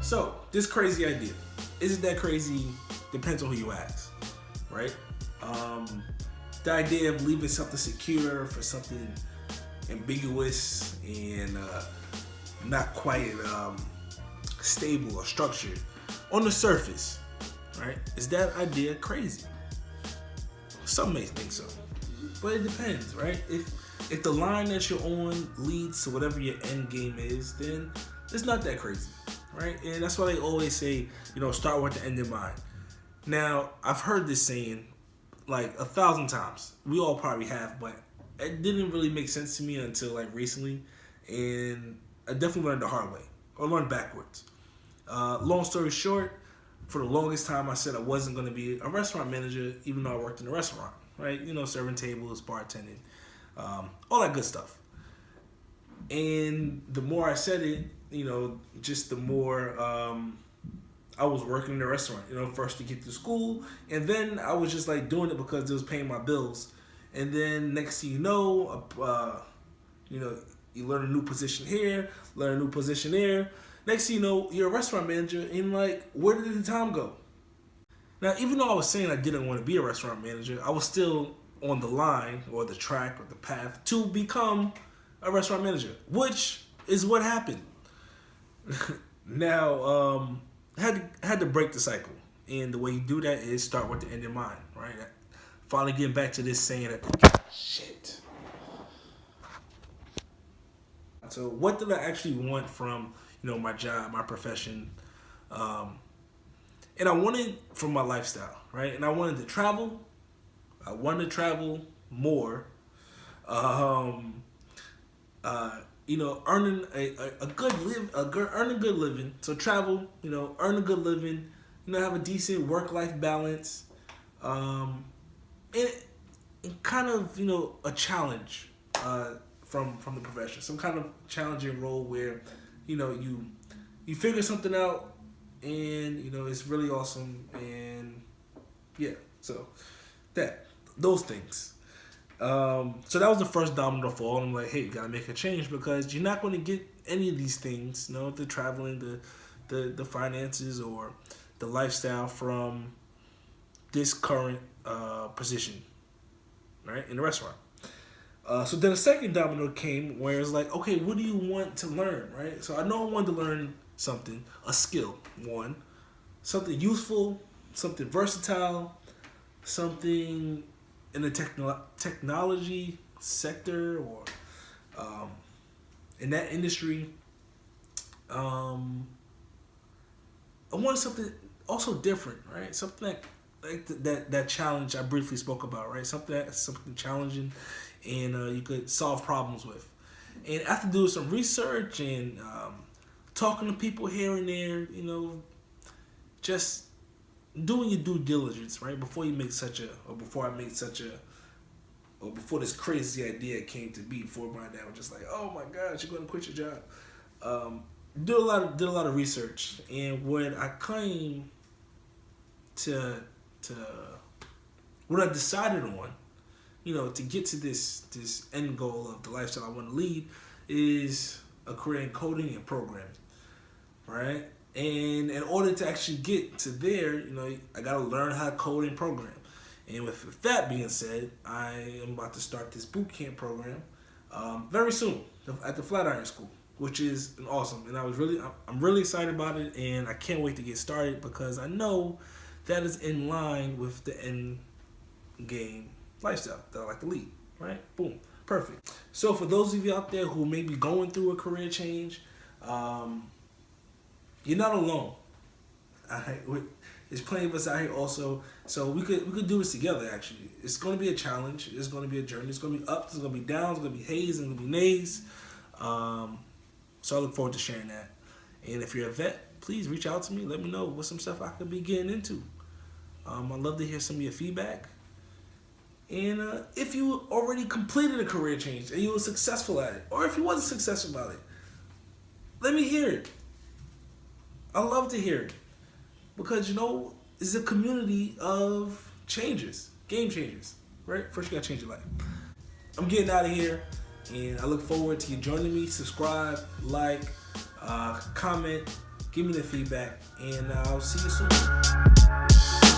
So, this crazy idea. Isn't that crazy? Depends on who you ask, right? The idea of leaving something secure for something ambiguous and not quite stable or structured on the surface, right? Is that idea crazy? Some may think so, but it depends, right? If the line that you're on leads to whatever your end game is, then it's not that crazy, right? And that's why they always say, start with the end in mind. Now, I've heard this saying like 1,000 times. We all probably have, but it didn't really make sense to me until like recently, and I definitely learned the hard way, or learned backwards. Long story short, for the longest time I said I wasn't going to be a restaurant manager, even though I worked in a restaurant, right? Serving tables, bartending, all that good stuff. And the more I said it, just the more I was working in the restaurant, first to get to school, and then I was just like doing it because it was paying my bills. And then next thing you know, you learn a new position here, learn a new position there. Next thing you know, you're a restaurant manager, and like, where did the time go? Now, even though I was saying I didn't want to be a restaurant manager, I was still on the line or the track or the path to become a restaurant manager, which is what happened. Now, had to break the cycle, and the way you do that is start with the end in mind, right? Finally getting back to this saying that shit. So what did I actually want from my job, my profession, and I wanted from my lifestyle, right? And I wanted to travel. I wanted to travel more. Earning a good living. So travel, earn a good living. Have a decent work-life balance. And kind of a challenge from the profession, some kind of challenging role where you figure something out, and it's really awesome, and yeah, so those things. So that was the first domino to fall. And I'm like, hey, you gotta make a change, because you're not going to get any of these things, the traveling, the finances, or the lifestyle from this current position, right, in the restaurant. So then the second domino came, where it's like, okay, what do you want to learn, right? So I know I wanted to learn something, a skill, something useful, something versatile, something in the technology sector, or in that industry. I wanted something also different, right? Something that challenge I briefly spoke about, right? Something challenging, and you could solve problems with. And after doing some research and talking to people here and there, just doing your due diligence, right? Before this crazy idea came to be, before my dad was just like, oh my gosh, you're going to quit your job. Did a lot of research, and what I came to what I decided on, to get to this end goal of the lifestyle I want to lead, is a career in coding and programming, right? And in order to actually get to there, I got to learn how to code and program. And with that being said, I am about to start this boot camp program very soon at the Flatiron School, which is awesome. And I'm really excited about it, and I can't wait to get started, because I know that is in line with the end game lifestyle that I like to lead, right? Boom. Perfect. So for those of you out there who may be going through a career change, you're not alone. There's plenty of us out here also, so we could do this together. Actually, it's going to be a challenge. It's going to be a journey. It's going to be ups. It's going to be downs. It's going to be hays. It's going to be nays. So I look forward to sharing that. And if you're a vet, please reach out to me. Let me know what some stuff I could be getting into. I'd love to hear some of your feedback. And if you already completed a career change and you were successful at it, or if you wasn't successful about it, let me hear it. I love to hear it, because it's a community of changers, game changers, right? First you gotta change your life. I'm getting out of here, and I look forward to you joining me. Subscribe, like, comment, Give me the feedback, and I'll see you soon.